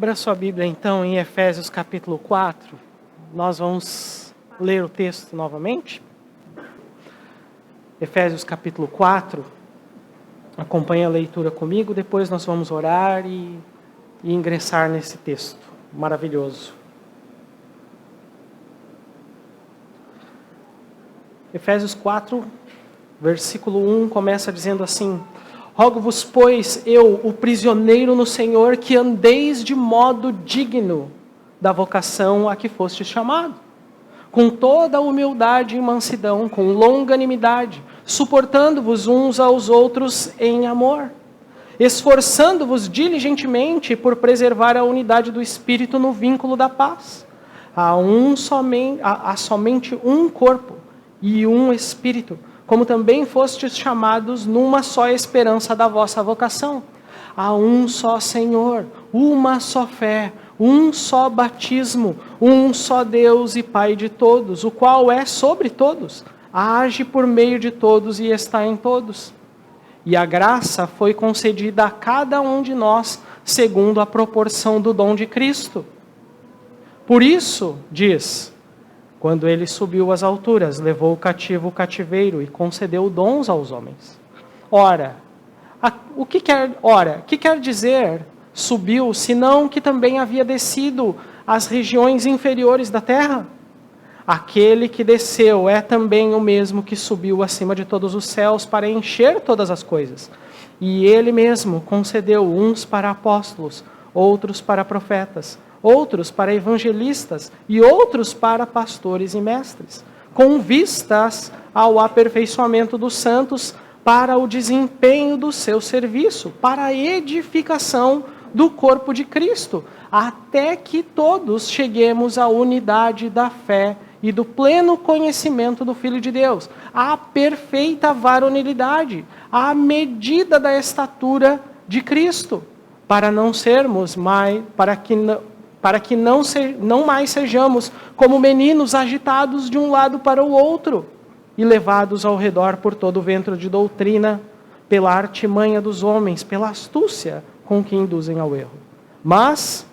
Abra sua Bíblia então em Efésios capítulo 4. Nós vamos ler o texto novamente. Efésios capítulo 4. Acompanhe a leitura comigo, depois nós vamos orar e ingressar nesse texto maravilhoso. Efésios 4, versículo 1 começa dizendo assim: Rogo-vos, pois, eu, o prisioneiro no Senhor, que andeis de modo digno da vocação a que fostes chamado, com toda a humildade e mansidão, com longanimidade, suportando-vos uns aos outros em amor, esforçando-vos diligentemente por preservar a unidade do Espírito no vínculo da paz. Há somente um corpo e um Espírito, como também fostes chamados numa só esperança da vossa vocação. Há um só Senhor, uma só fé, um só batismo, um só Deus e Pai de todos, o qual é sobre todos, age por meio de todos e está em todos. E a graça foi concedida a cada um de nós, segundo a proporção do dom de Cristo. Por isso, diz: quando ele subiu às alturas, levou o cativo o cativeiro e concedeu dons aos homens. Ora, o que quer dizer subiu, senão que também havia descido às regiões inferiores da terra? Aquele que desceu é também o mesmo que subiu acima de todos os céus para encher todas as coisas. E ele mesmo concedeu uns para apóstolos, outros para profetas, outros para evangelistas e outros para pastores e mestres, com vistas ao aperfeiçoamento dos santos, para o desempenho do seu serviço, para a edificação do corpo de Cristo, até que todos cheguemos à unidade da fé e do pleno conhecimento do Filho de Deus, à perfeita varonilidade, à medida da estatura de Cristo, para que não mais sejamos como meninos agitados de um lado para o outro e levados ao redor por todo o vento de doutrina, pela artimanha dos homens, pela astúcia com que induzem ao erro. Mas,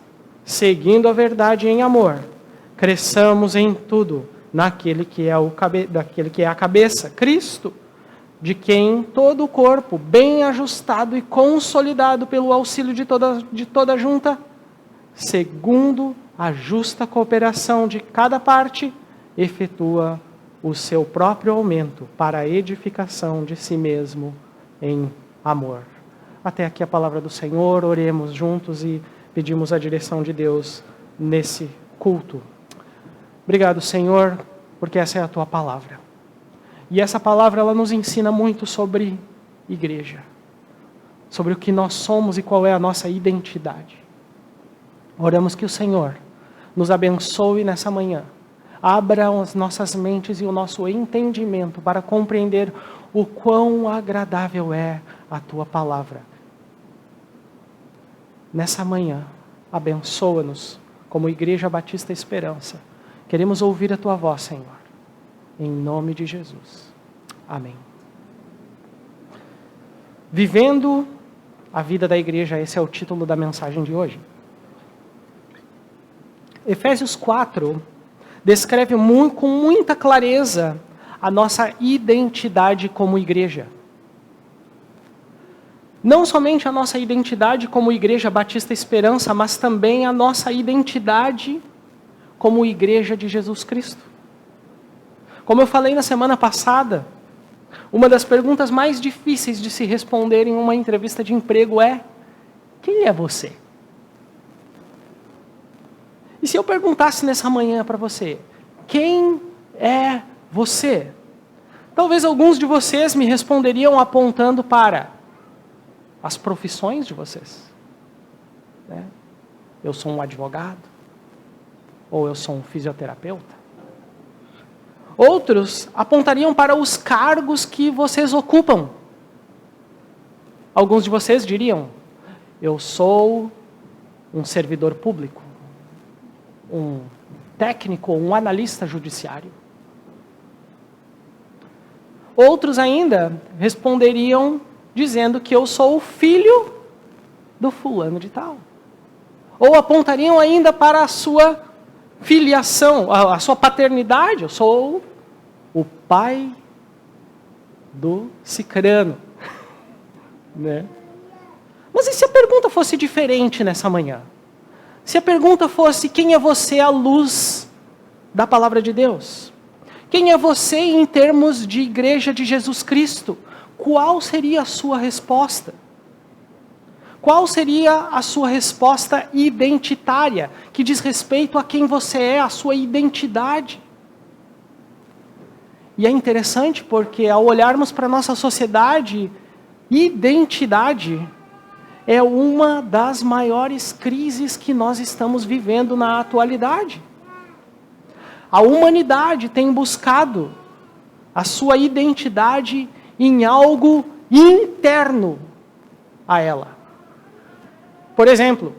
seguindo a verdade em amor, cresçamos em tudo naquele que é a cabeça, Cristo, de quem todo o corpo, bem ajustado e consolidado pelo auxílio de toda junta, segundo a justa cooperação de cada parte, efetua o seu próprio aumento para a edificação de si mesmo em amor. Até aqui a palavra do Senhor. Oremos juntos e pedimos a direção de Deus nesse culto. Obrigado, Senhor, porque essa é a Tua palavra. E essa palavra ela nos ensina muito sobre igreja, sobre o que nós somos e qual é a nossa identidade. Oramos que o Senhor nos abençoe nessa manhã, abra as nossas mentes e o nosso entendimento para compreender o quão agradável é a Tua palavra. Nessa manhã, abençoa-nos como Igreja Batista Esperança. Queremos ouvir a Tua voz, Senhor, em nome de Jesus. Amém. Vivendo a vida da igreja, esse é o título da mensagem de hoje. Efésios 4 descreve com muita clareza a nossa identidade como igreja. Não somente a nossa identidade como Igreja Batista Esperança, mas também a nossa identidade como Igreja de Jesus Cristo. Como eu falei na semana passada, uma das perguntas mais difíceis de se responder em uma entrevista de emprego é: quem é você? E se eu perguntasse nessa manhã para você, quem é você? Talvez alguns de vocês me responderiam apontando para as profissões de vocês. Eu sou um advogado, ou eu sou um fisioterapeuta. Outros apontariam para os cargos que vocês ocupam. Alguns de vocês diriam: eu sou um servidor público, um técnico, um analista judiciário. Outros ainda responderiam dizendo que eu sou o filho do fulano de tal. Ou apontariam ainda para a sua filiação, a sua paternidade. Eu sou o pai do cicrano. Né? Mas e se a pergunta fosse diferente nessa manhã? Se a pergunta fosse: quem é você à luz da palavra de Deus? Quem é você em termos de igreja de Jesus Cristo? Qual seria a sua resposta? Qual seria a sua resposta identitária, que diz respeito a quem você é, a sua identidade? E é interessante porque, ao olharmos para a nossa sociedade, identidade é uma das maiores crises que nós estamos vivendo na atualidade. A humanidade tem buscado a sua identidade em algo interno a ela. Por exemplo,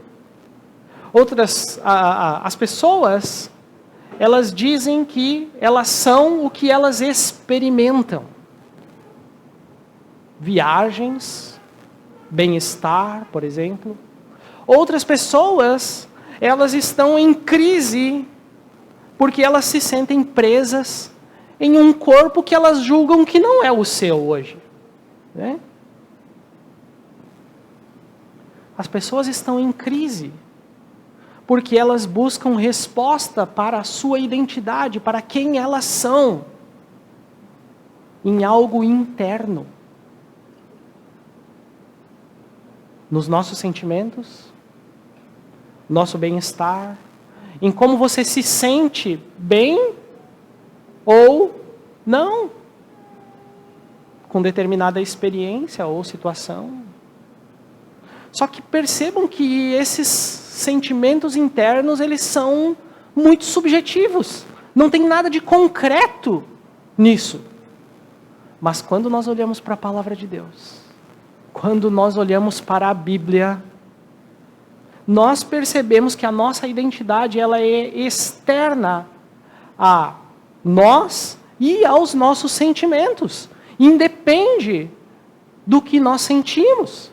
as pessoas, elas dizem que elas são o que elas experimentam. Viagens, bem-estar, por exemplo. Outras pessoas, elas estão em crise porque elas se sentem presas em um corpo que elas julgam que não é o seu hoje. Né? As pessoas estão em crise porque elas buscam resposta para a sua identidade, para quem elas são, em algo interno. Nos nossos sentimentos, nosso bem-estar, em como você se sente bem ou não, com determinada experiência ou situação. Só que percebam que esses sentimentos internos, eles são muito subjetivos. Não tem nada de concreto nisso. Mas quando nós olhamos para a palavra de Deus, quando nós olhamos para a Bíblia, nós percebemos que a nossa identidade, ela é externa a nós e aos nossos sentimentos. Independe do que nós sentimos.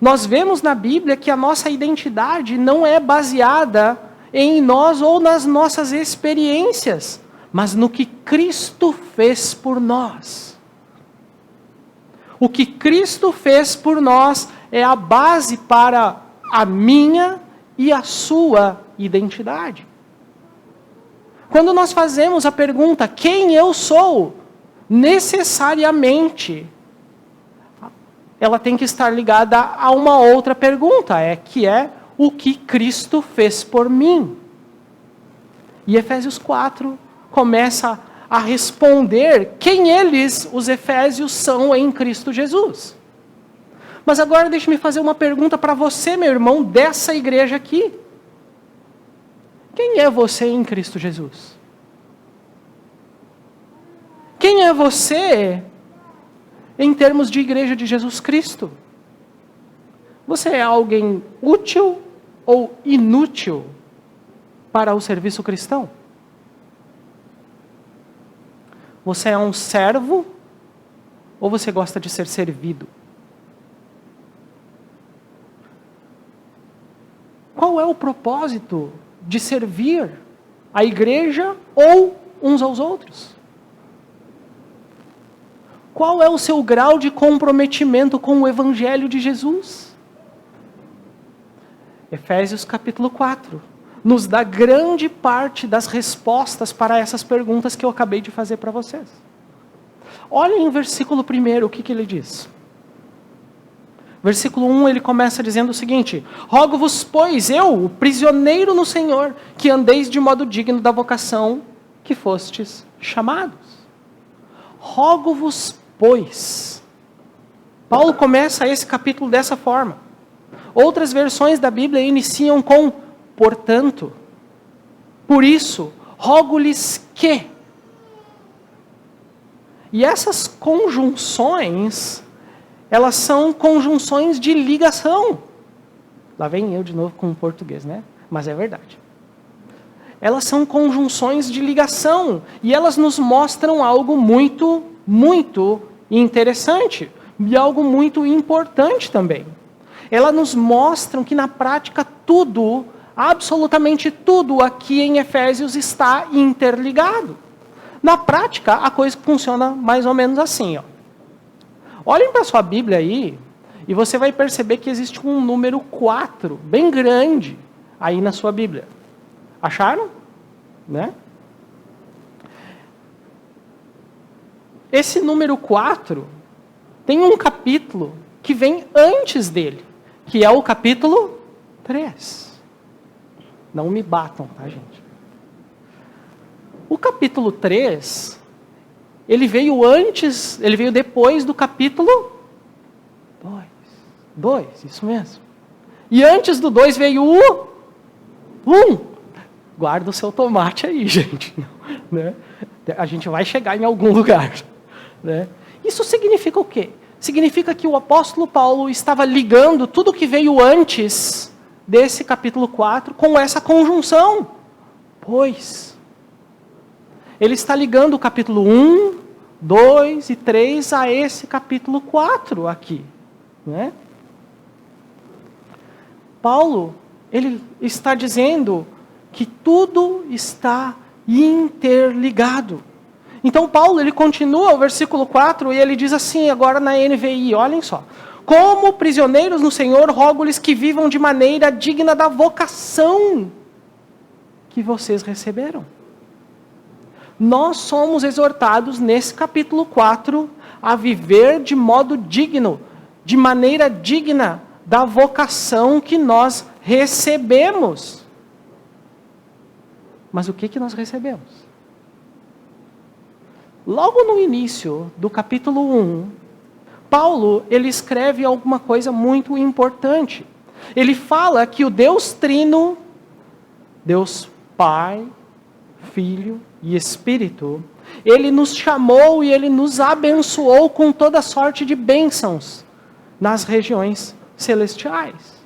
Nós vemos na Bíblia que a nossa identidade não é baseada em nós ou nas nossas experiências, mas no que Cristo fez por nós. O que Cristo fez por nós é a base para a minha e a sua identidade. Quando nós fazemos a pergunta, quem eu sou? Necessariamente, ela tem que estar ligada a uma outra pergunta, que é o que Cristo fez por mim. E Efésios 4 começa a responder quem eles, os efésios, são em Cristo Jesus. Mas agora deixe-me fazer uma pergunta para você, meu irmão, dessa igreja aqui. Quem é você em Cristo Jesus? Quem é você em termos de igreja de Jesus Cristo? Você é alguém útil ou inútil para o serviço cristão? Você é um servo ou você gosta de ser servido? Qual é o propósito de servir a igreja ou uns aos outros? Qual é o seu grau de comprometimento com o Evangelho de Jesus? Efésios capítulo 4 nos dá grande parte das respostas para essas perguntas que eu acabei de fazer para vocês. Olhem em versículo 1, o que ele diz. Versículo 1, ele começa dizendo o seguinte: rogo-vos, pois, eu, o prisioneiro no Senhor, que andeis de modo digno da vocação que fostes chamados. Rogo-vos, pois. Paulo começa esse capítulo dessa forma. Outras versões da Bíblia iniciam com portanto. Por isso, rogo-lhes que. E essas conjunções, elas são conjunções de ligação. Lá vem eu de novo com o português, né? Mas é verdade. Elas são conjunções de ligação. E elas nos mostram algo muito interessante. E algo muito importante também. elas nos mostram que na prática tudo, absolutamente tudo aqui em Efésios está interligado. Na prática, a coisa funciona mais ou menos assim. Ó. Olhem para a sua Bíblia aí, e você vai perceber que existe um número 4, bem grande, aí na sua Bíblia. Acharam? Né? Esse número 4 tem um capítulo que vem antes dele, que é o capítulo 3. Não me batam, tá, gente? O capítulo 3, ele veio depois do capítulo 2, isso mesmo. E antes do 2 veio o 1. Guarda o seu tomate aí, gente. Né? A gente vai chegar em algum lugar. Né? Isso significa o quê? Significa que o apóstolo Paulo estava ligando tudo que veio antes desse capítulo 4 com essa conjunção. Pois. Ele está ligando o capítulo 1, 2 e 3 a esse capítulo 4 aqui. Né? Paulo, ele está dizendo que tudo está interligado. Então Paulo, ele continua o versículo 4 e ele diz assim, agora na NVI, olhem só. Como prisioneiros no Senhor, rogo-lhes que vivam de maneira digna da vocação que vocês receberam. Nós somos exortados nesse capítulo 4 a viver de modo digno, de maneira digna da vocação que nós recebemos. Mas o que nós recebemos? Logo no início do capítulo 1, Paulo, ele escreve alguma coisa muito importante. Ele fala que o Deus Trino, Deus Pai, Filho e Espírito, ele nos chamou e ele nos abençoou com toda sorte de bênçãos nas regiões celestiais,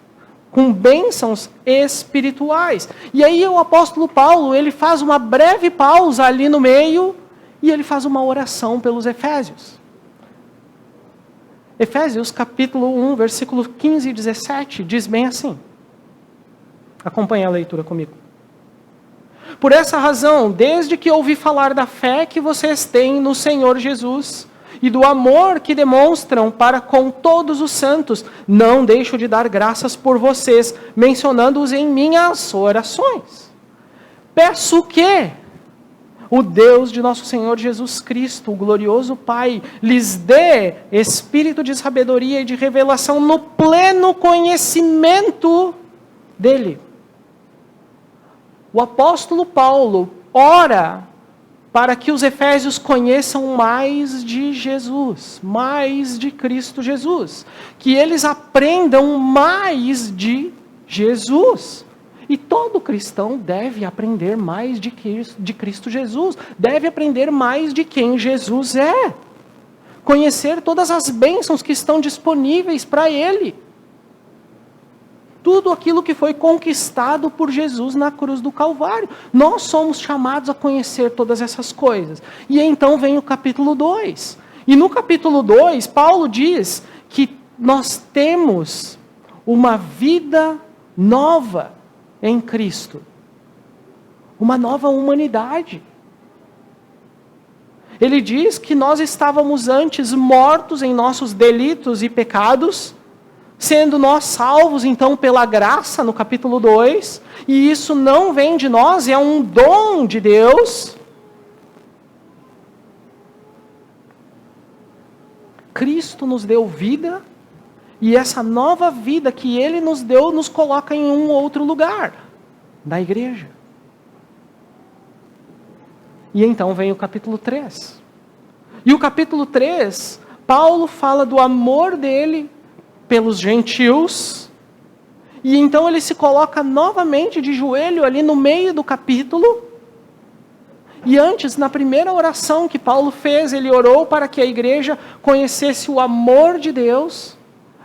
com bênçãos espirituais. E aí o apóstolo Paulo, ele faz uma breve pausa ali no meio e ele faz uma oração pelos Efésios. Efésios capítulo 1, versículo 15 e 17, diz bem assim. Acompanhe a leitura comigo. Por essa razão, desde que ouvi falar da fé que vocês têm no Senhor Jesus e do amor que demonstram para com todos os santos, não deixo de dar graças por vocês, mencionando-os em minhas orações. Peço que o Deus de nosso Senhor Jesus Cristo, o glorioso Pai, lhes dê espírito de sabedoria e de revelação no pleno conhecimento dele. O apóstolo Paulo ora para que os efésios conheçam mais de Jesus, mais de Cristo Jesus, que eles aprendam mais de Jesus. E todo cristão deve aprender mais de Cristo Jesus, deve aprender mais de quem Jesus é, conhecer todas as bênçãos que estão disponíveis para ele. Tudo aquilo que foi conquistado por Jesus na cruz do Calvário. Nós somos chamados a conhecer todas essas coisas. E então vem o capítulo 2. E no capítulo 2, Paulo diz que nós temos uma vida nova em Cristo. Uma nova humanidade. Ele diz que nós estávamos antes mortos em nossos delitos e pecados, sendo nós salvos, então, pela graça, no capítulo 2, e isso não vem de nós, é um dom de Deus. Cristo nos deu vida, e essa nova vida que Ele nos deu, nos coloca em um outro lugar, na igreja. E então vem o capítulo 3. E o capítulo 3, Paulo fala do amor dele pelos gentios, e então ele se coloca novamente de joelho ali no meio do capítulo, e antes, na primeira oração que Paulo fez, ele orou para que a igreja conhecesse o amor de Deus.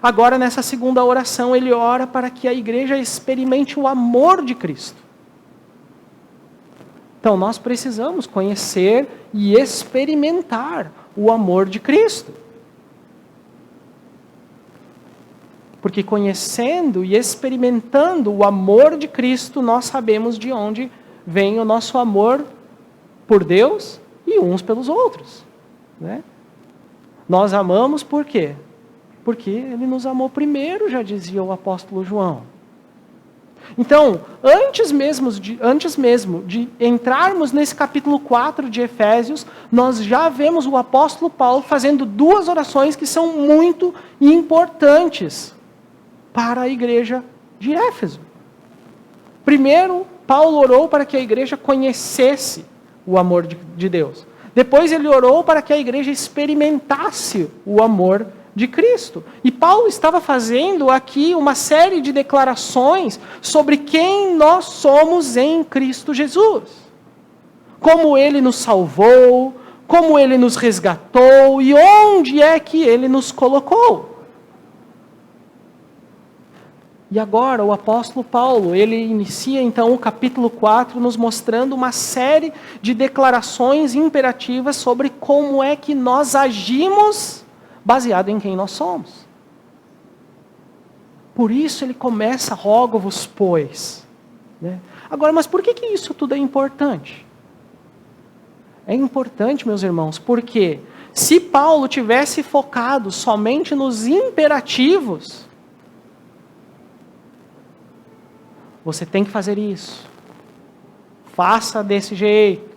Agora nessa segunda oração ele ora para que a igreja experimente o amor de Cristo. Então nós precisamos conhecer e experimentar o amor de Cristo. Porque conhecendo e experimentando o amor de Cristo, nós sabemos de onde vem o nosso amor por Deus e uns pelos outros, né? Nós amamos por quê? Porque Ele nos amou primeiro, já dizia o apóstolo João. Então, antes mesmo de entrarmos nesse capítulo 4 de Efésios, nós já vemos o apóstolo Paulo fazendo duas orações que são muito importantes para a igreja de Éfeso. Primeiro, Paulo orou para que a igreja conhecesse o amor de Deus. Depois ele orou para que a igreja experimentasse o amor de Cristo. E Paulo estava fazendo aqui uma série de declarações sobre quem nós somos em Cristo Jesus. Como Ele nos salvou, como Ele nos resgatou e onde é que Ele nos colocou. E agora o apóstolo Paulo, ele inicia então o capítulo 4 nos mostrando uma série de declarações imperativas sobre como é que nós agimos baseado em quem nós somos. Por isso ele começa, rogo-vos, pois. Né? Agora, mas por que isso tudo é importante? É importante, meus irmãos, porque se Paulo tivesse focado somente nos imperativos, você tem que fazer isso. Faça desse jeito.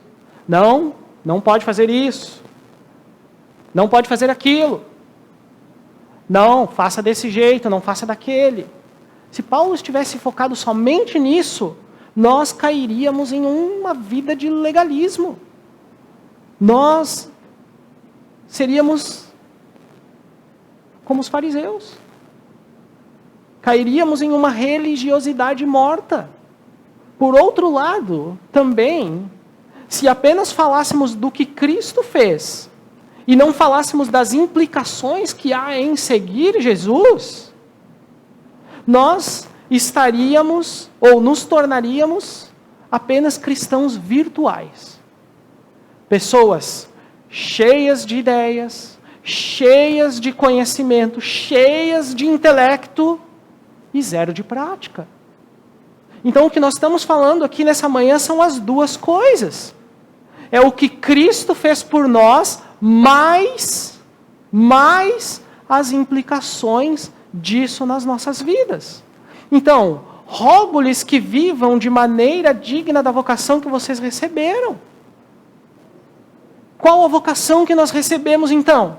Não pode fazer isso. Não pode fazer aquilo. Não, faça desse jeito, não faça daquele. Se Paulo estivesse focado somente nisso, nós cairíamos em uma vida de legalismo. Nós seríamos como os fariseus. Cairíamos em uma religiosidade morta. Por outro lado, também, se apenas falássemos do que Cristo fez, e não falássemos das implicações que há em seguir Jesus, nós estaríamos, ou nos tornaríamos, apenas cristãos virtuais. Pessoas cheias de ideias, cheias de conhecimento, cheias de intelecto, e zero de prática. Então o que nós estamos falando aqui nessa manhã são as duas coisas. É o que Cristo fez por nós, mais as implicações disso nas nossas vidas. Então, rogo-lhes que vivam de maneira digna da vocação que vocês receberam. Qual a vocação que nós recebemos então?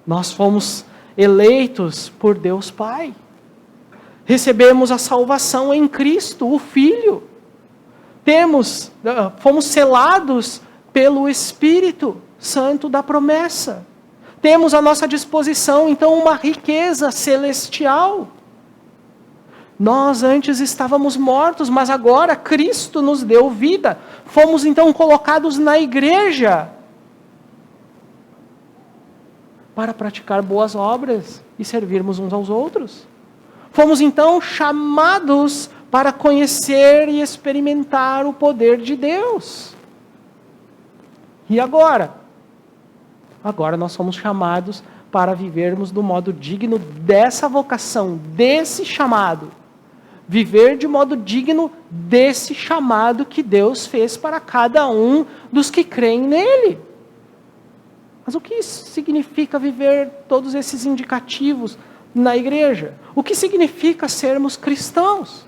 Nós fomos eleitos por Deus Pai. Recebemos a salvação em Cristo, o Filho. Fomos selados pelo Espírito Santo da promessa. Temos à nossa disposição, então, uma riqueza celestial. Nós antes estávamos mortos, mas agora Cristo nos deu vida. Fomos, então, colocados na igreja para praticar boas obras e servirmos uns aos outros. Fomos então chamados para conhecer e experimentar o poder de Deus. E agora? Agora nós somos chamados para vivermos do modo digno dessa vocação, desse chamado. Viver de modo digno desse chamado que Deus fez para cada um dos que creem nele. Mas o que isso significa viver todos esses indicativos na igreja? O que significa sermos cristãos?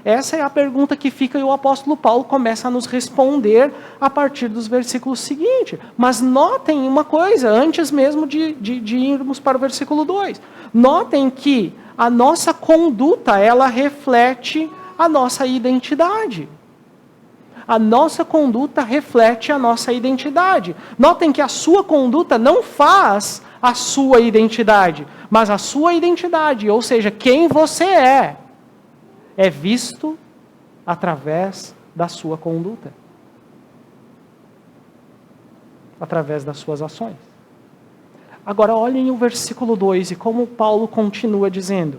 Essa é a pergunta que fica e o apóstolo Paulo começa a nos responder a partir dos versículos seguintes. Mas notem uma coisa, antes mesmo de irmos para o versículo 2. Notem que a nossa conduta, ela reflete a nossa identidade. A nossa conduta reflete a nossa identidade. Notem que a sua conduta não faz a sua identidade, mas a sua identidade, ou seja, quem você é visto através da sua conduta, através das suas ações. Agora olhem o versículo 2 e como Paulo continua dizendo.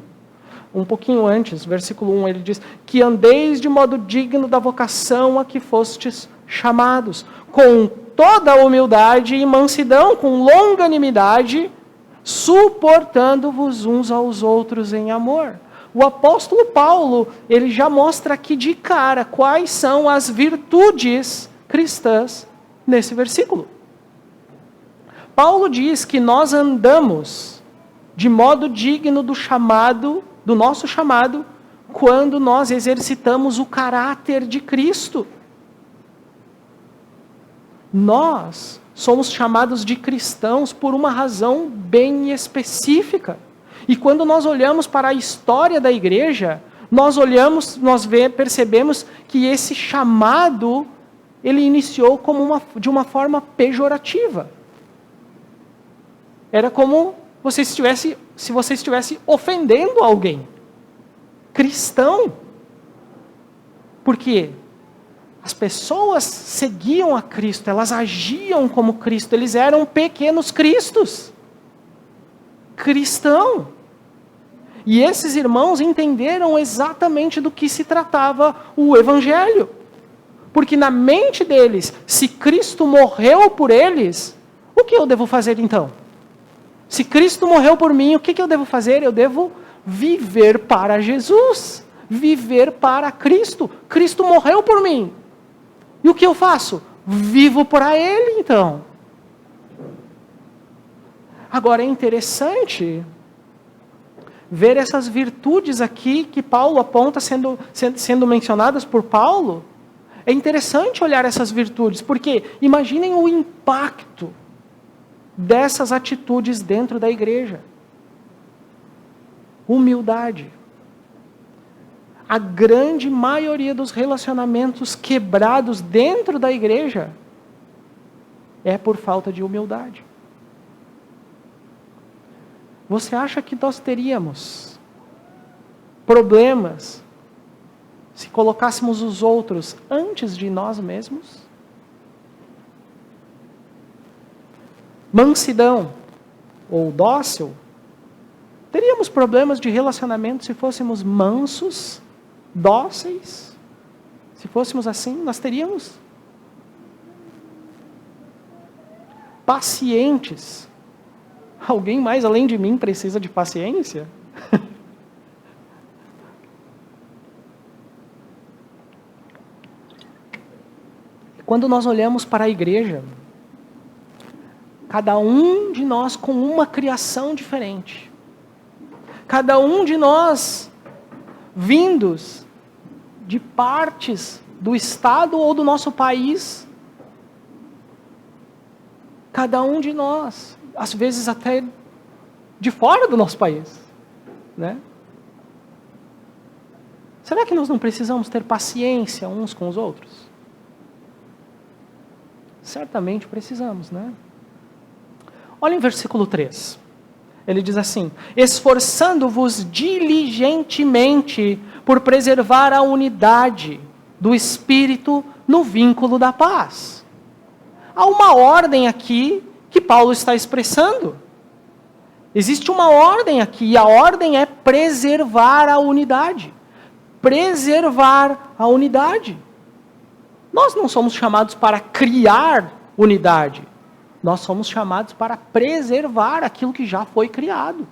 Um pouquinho antes, versículo 1, ele diz: que andeis de modo digno da vocação a que fostes chamados, com toda a humildade e mansidão, com longanimidade, suportando-vos uns aos outros em amor. O apóstolo Paulo, ele já mostra aqui de cara quais são as virtudes cristãs nesse versículo. Paulo diz que nós andamos de modo digno do nosso chamado, quando nós exercitamos o caráter de Cristo. Nós somos chamados de cristãos por uma razão bem específica. E quando nós olhamos para a história da igreja, percebemos que esse chamado, ele iniciou de uma forma pejorativa. Era como se você estivesse ofendendo alguém. Cristão. Por quê? As pessoas seguiam a Cristo, elas agiam como Cristo, eles eram pequenos cristos. Cristão. E esses irmãos entenderam exatamente do que se tratava o Evangelho. Porque na mente deles, se Cristo morreu por eles, o que eu devo fazer então? Se Cristo morreu por mim, o que eu devo fazer? Eu devo viver para Jesus, viver para Cristo. Cristo morreu por mim. E o que eu faço? Vivo para Ele, então. Agora é interessante ver essas virtudes aqui que Paulo aponta sendo mencionadas por Paulo. É interessante olhar essas virtudes, porque imaginem o impacto dessas atitudes dentro da igreja. Humildade. A grande maioria dos relacionamentos quebrados dentro da igreja é por falta de humildade. Você acha que nós teríamos problemas se colocássemos os outros antes de nós mesmos? Mansidão ou dócil. Teríamos problemas de relacionamento se fôssemos mansos, dóceis? Se fôssemos assim, nós teríamos. Pacientes. Alguém mais além de mim precisa de paciência? Quando nós olhamos para a igreja, cada um de nós com uma criação diferente. Cada um de nós vindos de partes do estado ou do nosso país. Cada um de nós, às vezes até de fora do nosso país, né? Será que nós não precisamos ter paciência uns com os outros? Certamente precisamos, né? Olha em versículo 3. Ele diz assim: esforçando-vos diligentemente por preservar a unidade do Espírito no vínculo da paz. Há uma ordem aqui que Paulo está expressando. Existe uma ordem aqui, e a ordem é preservar a unidade. Preservar a unidade. Nós não somos chamados para criar unidade. Nós somos chamados para preservar aquilo que já foi criado.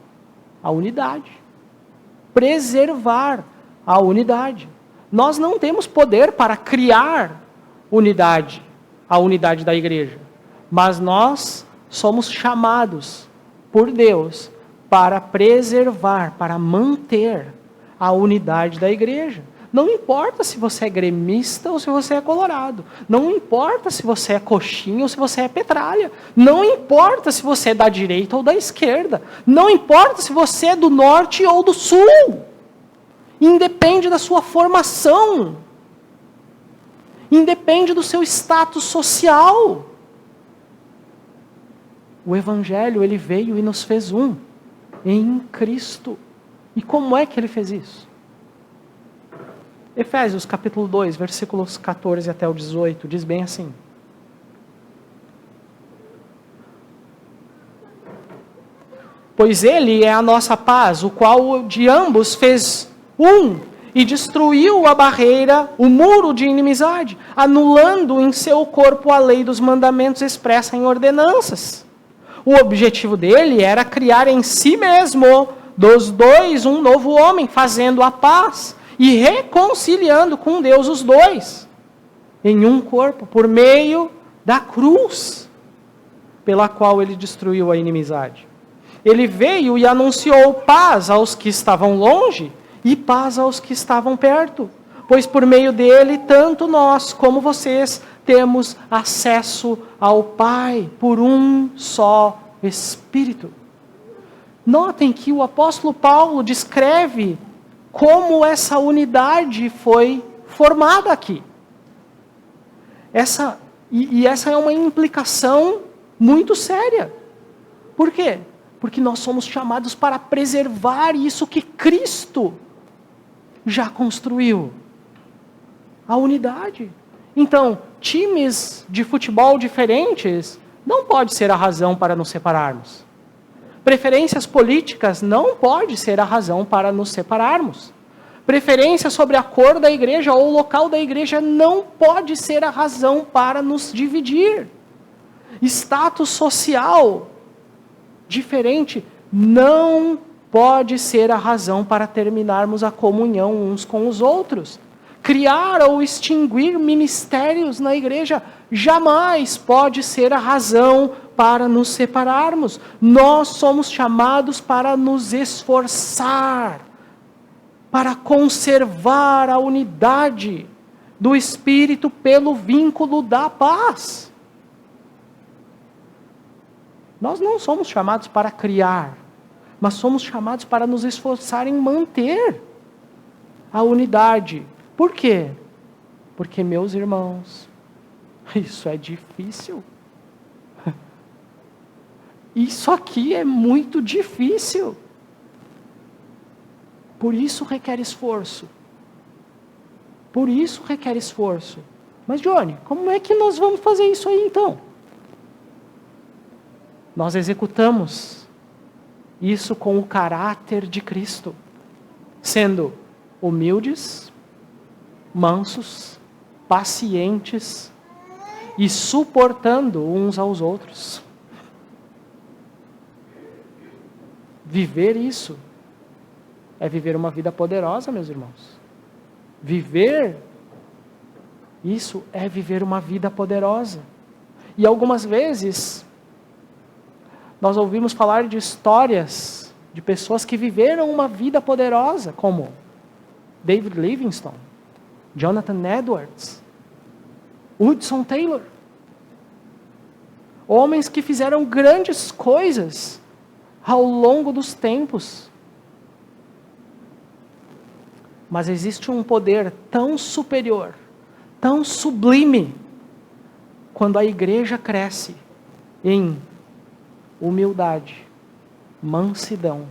A unidade. Preservar a unidade. Nós não temos poder para criar unidade, a unidade da igreja. Mas nós somos chamados por Deus para preservar, para manter a unidade da igreja. Não importa se você é gremista ou se você é colorado. Não importa se você é coxinha ou se você é petralha. Não importa se você é da direita ou da esquerda. Não importa se você é do norte ou do sul. Independe da sua formação. Independe do seu status social. O Evangelho, ele veio e nos fez um. Em Cristo. E como é que ele fez isso? Efésios capítulo 2, versículos 14 até o 18, diz bem assim: pois ele é a nossa paz, o qual de ambos fez um, e destruiu a barreira, o muro de inimizade, anulando em seu corpo a lei dos mandamentos expressa em ordenanças, O objetivo dele era criar em si mesmo, dos dois, um novo homem, fazendo a paz e reconciliando com Deus os dois, em um corpo, por meio da cruz, pela qual ele destruiu a inimizade. Ele veio e anunciou paz aos que estavam longe e paz aos que estavam perto, pois por meio dele, tanto nós como vocês temos acesso ao Pai por um só Espírito. Notem que o apóstolo Paulo descreve como essa unidade foi formada aqui. Essa é uma implicação muito séria. Por quê? Porque nós somos chamados para preservar isso que Cristo já construiu. A unidade. Então, times de futebol diferentes não pode ser a razão para nos separarmos. Preferências políticas não pode ser a razão para nos separarmos. Preferência sobre a cor da igreja ou o local da igreja não pode ser a razão para nos dividir. Status social diferente não pode ser a razão para terminarmos a comunhão uns com os outros. Criar ou extinguir ministérios na igreja jamais pode ser a razão para nos separarmos. Nós somos chamados para nos esforçar, para conservar a unidade do Espírito pelo vínculo da paz. Nós não somos chamados para criar, mas somos chamados para nos esforçar em manter a unidade. Por quê? Porque, meus irmãos, isso é difícil. Isso aqui é muito difícil. Por isso requer esforço. Por isso requer esforço. Mas, Johnny, como é que nós vamos fazer isso aí então? Nós executamos isso com o caráter de Cristo, sendo humildes, mansos, pacientes e suportando uns aos outros. Viver isso é viver uma vida poderosa, meus irmãos. Viver isso é viver uma vida poderosa. E algumas vezes nós ouvimos falar de histórias de pessoas que viveram uma vida poderosa, como David Livingstone, Jonathan Edwards, Hudson Taylor. Homens que fizeram grandes coisas ao longo dos tempos. Mas existe um poder tão superior, tão sublime, quando a igreja cresce em humildade, mansidão,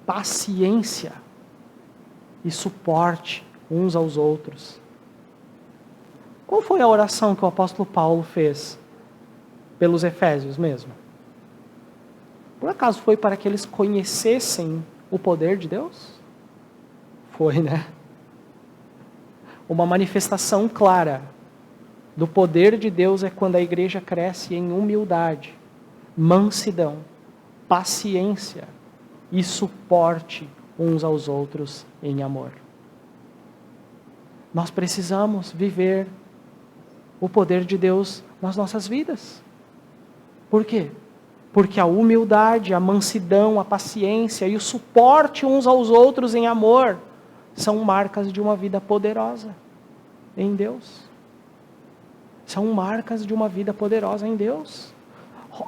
paciência e suporte uns aos outros. Qual foi a oração que o apóstolo Paulo fez pelos Efésios mesmo? Por acaso foi para que eles conhecessem o poder de Deus? Foi, né? Uma manifestação clara do poder de Deus é quando a igreja cresce em humildade, mansidão, paciência e suporte uns aos outros em amor. Nós precisamos viver o poder de Deus nas nossas vidas. Por quê? Porque a humildade, a mansidão, a paciência e o suporte uns aos outros em amor são marcas de uma vida poderosa em Deus. São marcas de uma vida poderosa em Deus.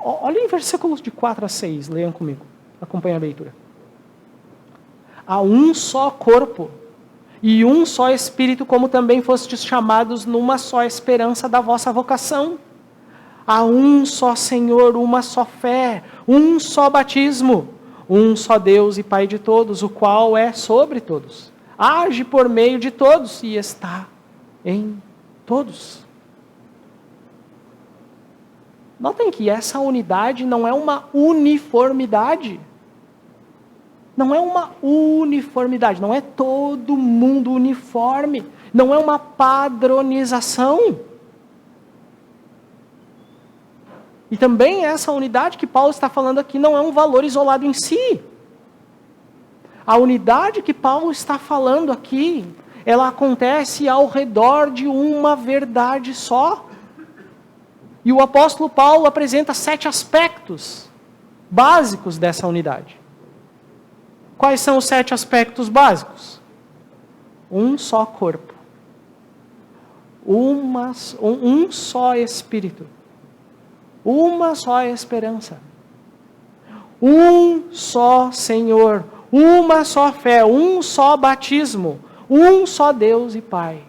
Olhem versículos de 4 a 6, leiam comigo. Acompanhe a leitura. Há um só corpo e um só Espírito, como também fostes chamados numa só esperança da vossa vocação. Há um só Senhor, uma só fé, um só batismo, um só Deus e Pai de todos, o qual é sobre todos, age por meio de todos e está em todos. Notem que essa unidade não é uma uniformidade. Não é uma uniformidade, não é todo mundo uniforme, não é uma padronização. E também essa unidade que Paulo está falando aqui não é um valor isolado em si. A unidade que Paulo está falando aqui, ela acontece ao redor de uma verdade só. E o apóstolo Paulo apresenta 7 aspectos básicos dessa unidade. Quais são os 7 aspectos básicos? Um só corpo. Um só Espírito. Uma só esperança. Um só Senhor. Uma só fé. Um só batismo. Um só Deus e Pai.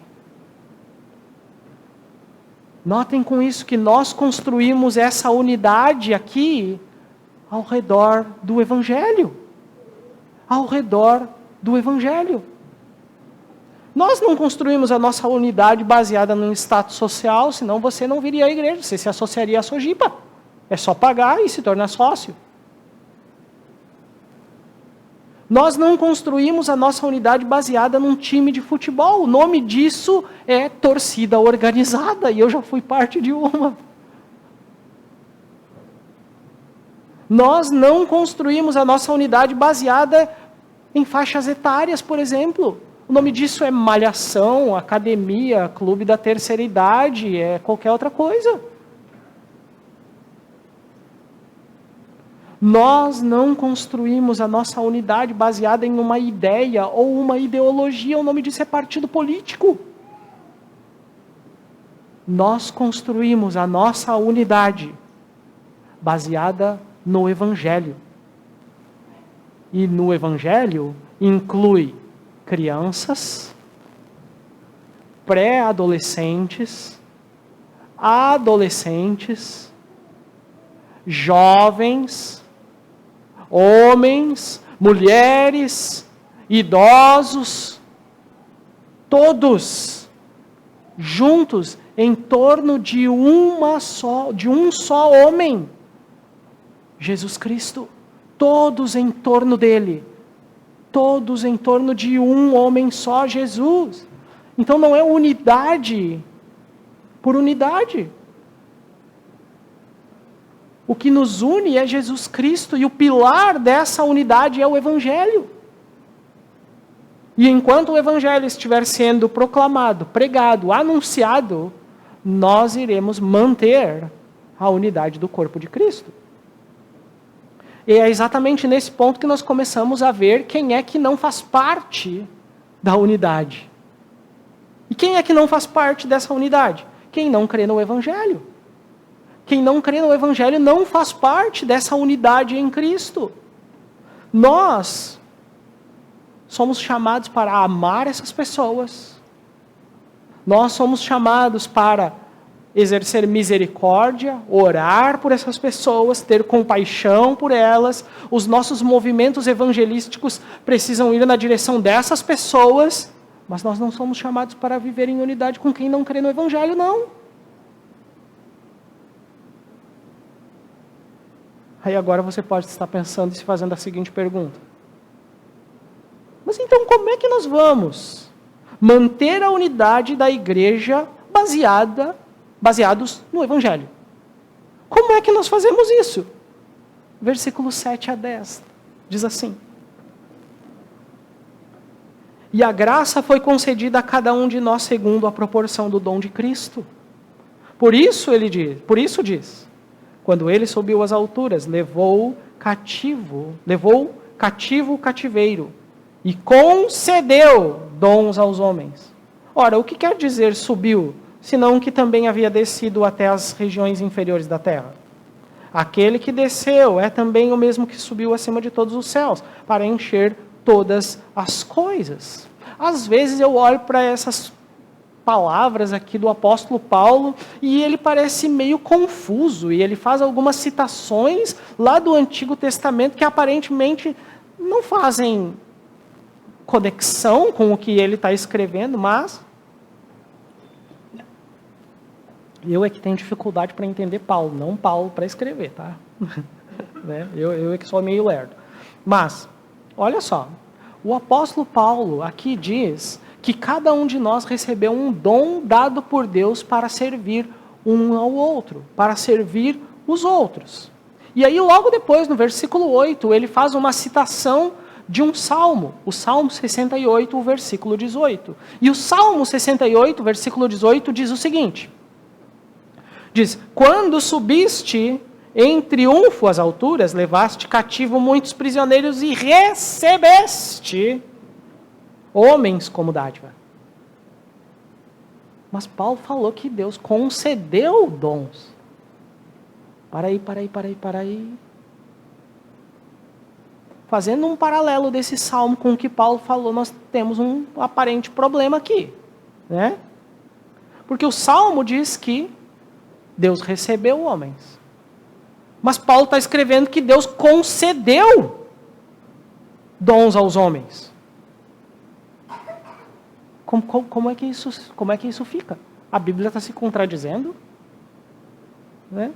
Notem com isso que nós construímos essa unidade aqui ao redor do Evangelho. Ao redor do Evangelho. Nós não construímos a nossa unidade baseada num status social, senão você não viria à igreja, você se associaria à Sojipa. É só pagar e se tornar sócio. Nós não construímos a nossa unidade baseada num time de futebol. O nome disso é torcida organizada, e eu já fui parte de uma. Nós não construímos a nossa unidade baseada em faixas etárias, por exemplo. O nome disso é malhação, academia, clube da terceira idade, é qualquer outra coisa. Nós não construímos a nossa unidade baseada em uma ideia ou uma ideologia, o nome disso é partido político. Nós construímos a nossa unidade baseada no Evangelho. E no Evangelho inclui crianças, pré-adolescentes, adolescentes, jovens, homens, mulheres, idosos, todos juntos em torno de um só homem, Jesus Cristo, todos em torno dele. Todos em torno de um homem só, Jesus. Então não é unidade por unidade. O que nos une é Jesus Cristo e o pilar dessa unidade é o Evangelho. E enquanto o Evangelho estiver sendo proclamado, pregado, anunciado, nós iremos manter a unidade do corpo de Cristo. E é exatamente nesse ponto que nós começamos a ver quem é que não faz parte da unidade. E quem é que não faz parte dessa unidade? Quem não crê no Evangelho. Quem não crê no Evangelho não faz parte dessa unidade em Cristo. Nós somos chamados para amar essas pessoas. Nós somos chamados para exercer misericórdia, orar por essas pessoas, ter compaixão por elas. Os nossos movimentos evangelísticos precisam ir na direção dessas pessoas, mas nós não somos chamados para viver em unidade com quem não crê no Evangelho, não. Aí agora você pode estar pensando e se fazendo a seguinte pergunta. Mas então como é que nós vamos manter a unidade da igreja baseados no Evangelho? Como é que nós fazemos isso? Versículos 7 a 10 diz assim: E a graça foi concedida a cada um de nós segundo a proporção do dom de Cristo. Por isso diz, quando ele subiu às alturas, levou cativo o cativeiro e concedeu dons aos homens. Ora, o que quer dizer subiu? Senão que também havia descido até as regiões inferiores da terra. Aquele que desceu é também o mesmo que subiu acima de todos os céus, para encher todas as coisas. Às vezes eu olho para essas palavras aqui do apóstolo Paulo e ele parece meio confuso, e ele faz algumas citações lá do Antigo Testamento que aparentemente não fazem conexão com o que ele está escrevendo, mas eu é que tenho dificuldade para entender Paulo, não Paulo para escrever, tá? Né? Eu é que sou meio lerdo. Mas, olha só, o apóstolo Paulo aqui diz que cada um de nós recebeu um dom dado por Deus para servir um ao outro, para servir os outros. E aí logo depois, no versículo 8, ele faz uma citação de um salmo, o Salmo 68, o versículo 18. E o Salmo 68, versículo 18, diz o seguinte, diz, quando subiste em triunfo às alturas, levaste cativo muitos prisioneiros e recebeste homens como dádiva. Mas Paulo falou que Deus concedeu dons. Para aí. Fazendo um paralelo desse salmo com o que Paulo falou, nós temos um aparente problema aqui, né? Porque o salmo diz que Deus recebeu homens. Mas Paulo está escrevendo que Deus concedeu dons aos homens. Como é que isso fica? A Bíblia está se contradizendo? Né?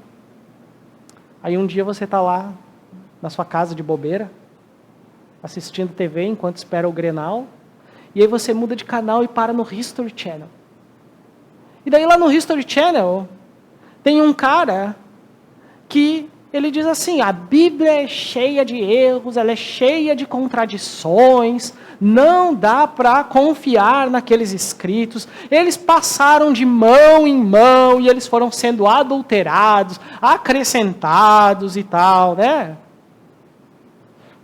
Aí um dia você está lá na sua casa de bobeira, assistindo TV enquanto espera o Grenal, e aí você muda de canal e para no History Channel. E daí lá no History Channel tem um cara que ele diz assim, a Bíblia é cheia de erros, ela é cheia de contradições, não dá para confiar naqueles escritos, eles passaram de mão em mão e eles foram sendo adulterados, acrescentados e tal, né?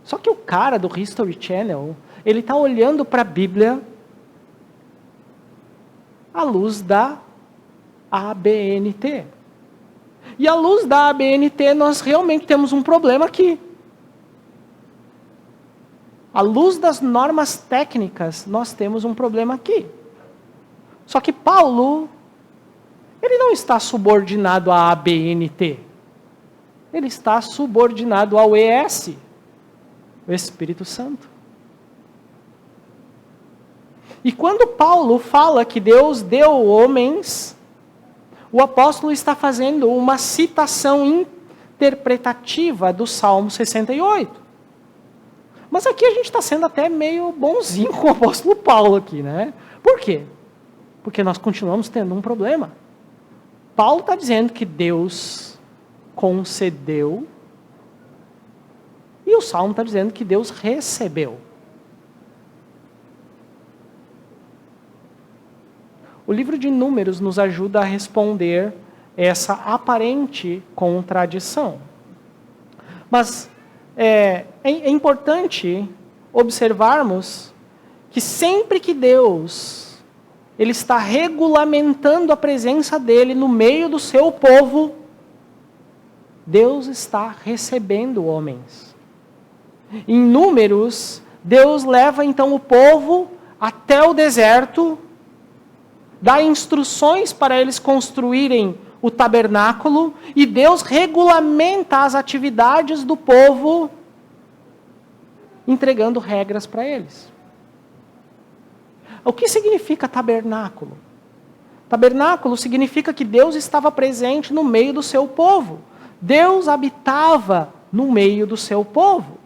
Só que o cara do History Channel, ele está olhando para a Bíblia à luz da ABNT. E à luz da ABNT, nós realmente temos um problema aqui. À luz das normas técnicas, nós temos um problema aqui. Só que Paulo, ele não está subordinado à ABNT. Ele está subordinado ao ES, o Espírito Santo. E quando Paulo fala que Deus deu homens, o apóstolo está fazendo uma citação interpretativa do Salmo 68. Mas aqui a gente está sendo até meio bonzinho com o apóstolo Paulo aqui, né? Por quê? Porque nós continuamos tendo um problema. Paulo está dizendo que Deus concedeu, e o Salmo está dizendo que Deus recebeu. O livro de Números nos ajuda a responder essa aparente contradição. Mas é importante observarmos que sempre que Deus ele está regulamentando a presença dele no meio do seu povo, Deus está recebendo homens. Em Números, Deus leva então o povo até o deserto, dá instruções para eles construírem o tabernáculo, e Deus regulamenta as atividades do povo, entregando regras para eles. O que significa tabernáculo? Tabernáculo significa que Deus estava presente no meio do seu povo. Deus habitava no meio do seu povo.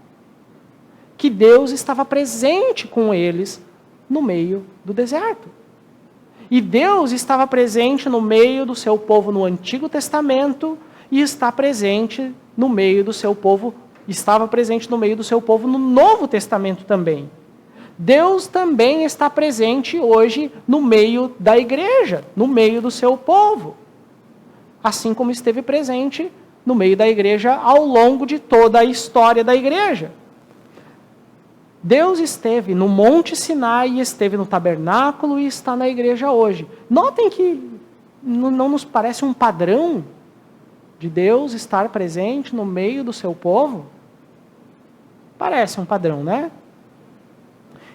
Que Deus estava presente com eles no meio do deserto. E Deus estava presente no meio do seu povo no Antigo Testamento e está presente no meio do seu povo, estava presente no meio do seu povo no Novo Testamento também. Deus também está presente hoje no meio da igreja, no meio do seu povo. Assim como esteve presente no meio da igreja ao longo de toda a história da igreja. Deus esteve no Monte Sinai, esteve no tabernáculo e está na igreja hoje. Notem que não nos parece um padrão de Deus estar presente no meio do seu povo? Parece um padrão, né?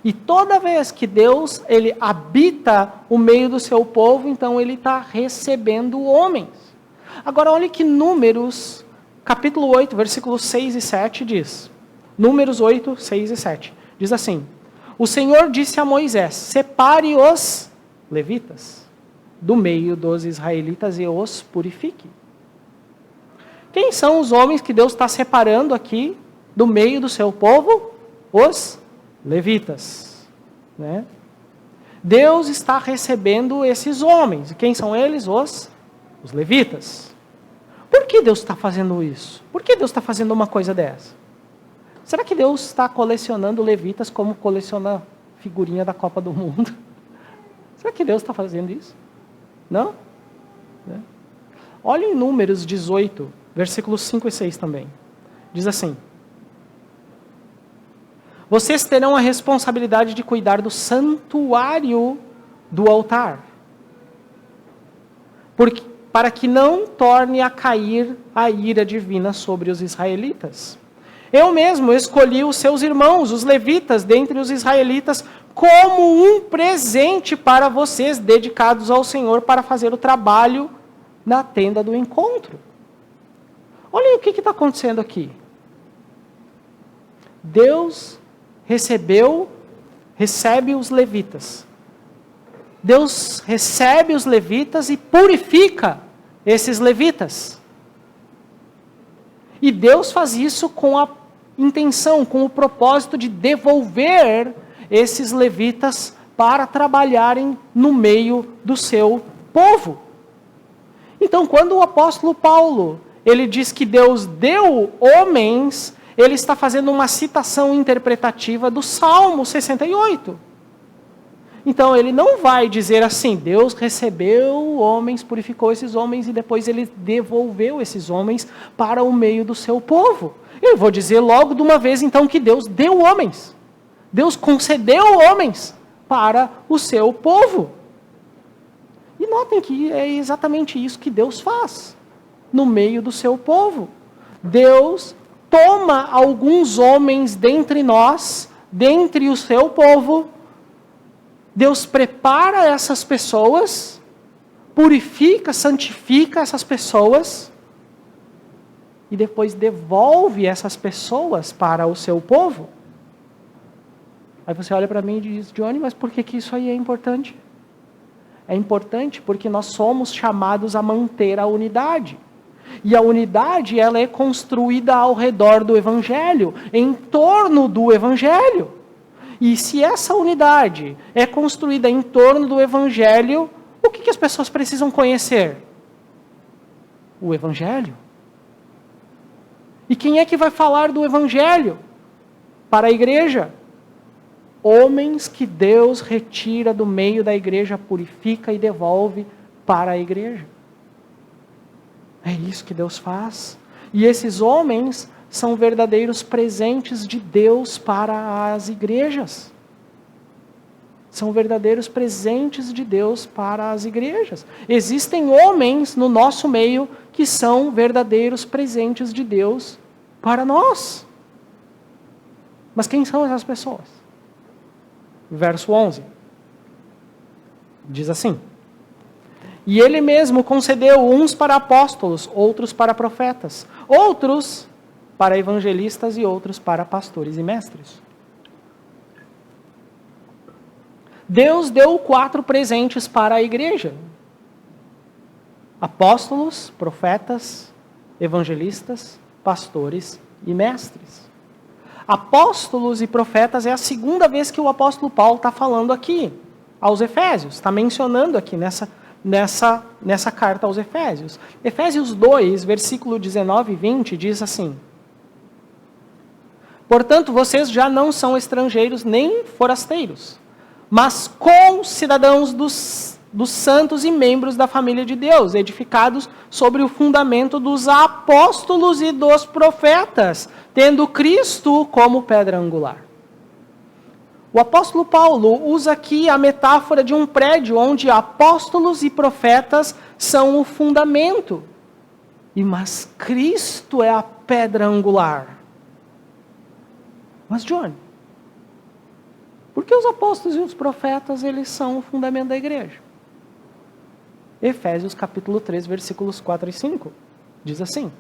E toda vez que Deus ele habita o meio do seu povo, então ele está recebendo homens. Agora olhe que Números, capítulo 8, versículos 6 e 7 diz. Números 8, 6 e 7. Diz assim, o Senhor disse a Moisés, separe os levitas do meio dos israelitas e os purifique. Quem são os homens que Deus está separando aqui do meio do seu povo? Os levitas. Né? Deus está recebendo esses homens. E quem são eles? Os levitas. Por que Deus está fazendo isso? Por que Deus está fazendo uma coisa dessa? Será que Deus está colecionando levitas como coleciona figurinha da Copa do Mundo? Será que Deus está fazendo isso? Não? Olha em Números 18, versículos 5 e 6 também. Diz assim: vocês terão a responsabilidade de cuidar do santuário do altar, para que não torne a cair a ira divina sobre os israelitas. Eu mesmo escolhi os seus irmãos, os levitas, dentre os israelitas, como um presente para vocês, dedicados ao Senhor para fazer o trabalho na tenda do encontro. Olhem o que está acontecendo aqui. Deus recebe os levitas. Deus recebe os levitas e purifica esses levitas. E Deus faz isso com a intenção, com o propósito de devolver esses levitas para trabalharem no meio do seu povo. Então, quando o apóstolo Paulo, ele diz que Deus deu homens, ele está fazendo uma citação interpretativa do Salmo 68. Então, ele não vai dizer assim, Deus recebeu homens, purificou esses homens e depois ele devolveu esses homens para o meio do seu povo. Eu vou dizer logo de uma vez, então, que Deus deu homens. Deus concedeu homens para o seu povo. E notem que é exatamente isso que Deus faz no meio do seu povo. Deus toma alguns homens dentre nós, dentre o seu povo. Deus prepara essas pessoas, purifica, santifica essas pessoas e depois devolve essas pessoas para o seu povo. Aí você olha para mim e diz, Johnny, mas por que isso aí é importante? É importante porque nós somos chamados a manter a unidade. E a unidade, ela é construída ao redor do Evangelho, em torno do Evangelho. E se essa unidade é construída em torno do Evangelho, o que as pessoas precisam conhecer? O Evangelho. E quem é que vai falar do Evangelho para a igreja? Homens que Deus retira do meio da igreja, purifica e devolve para a igreja. É isso que Deus faz. E esses homens são verdadeiros presentes de Deus para as igrejas. São verdadeiros presentes de Deus para as igrejas. Existem homens no nosso meio que são verdadeiros presentes de Deus para nós. Mas quem são essas pessoas? Verso 11. Diz assim: e ele mesmo concedeu uns para apóstolos, outros para profetas, outros para evangelistas e outros para pastores e mestres. Deus deu 4 presentes para a igreja: apóstolos, profetas, evangelistas, pastores e mestres. Apóstolos e profetas é a segunda vez que o apóstolo Paulo está falando aqui aos Efésios, está mencionando aqui nessa carta aos Efésios. Efésios 2, versículo 19 e 20 diz assim: portanto, vocês já não são estrangeiros nem forasteiros, mas concidadãos dos santos e membros da família de Deus, edificados sobre o fundamento dos apóstolos e dos profetas, tendo Cristo como pedra angular. O apóstolo Paulo usa aqui a metáfora de um prédio onde apóstolos e profetas são o fundamento, mas Cristo é a pedra angular. Mas, John, por que os apóstolos e os profetas eles são o fundamento da igreja? Efésios capítulo 3, versículos 4 e 5, diz assim: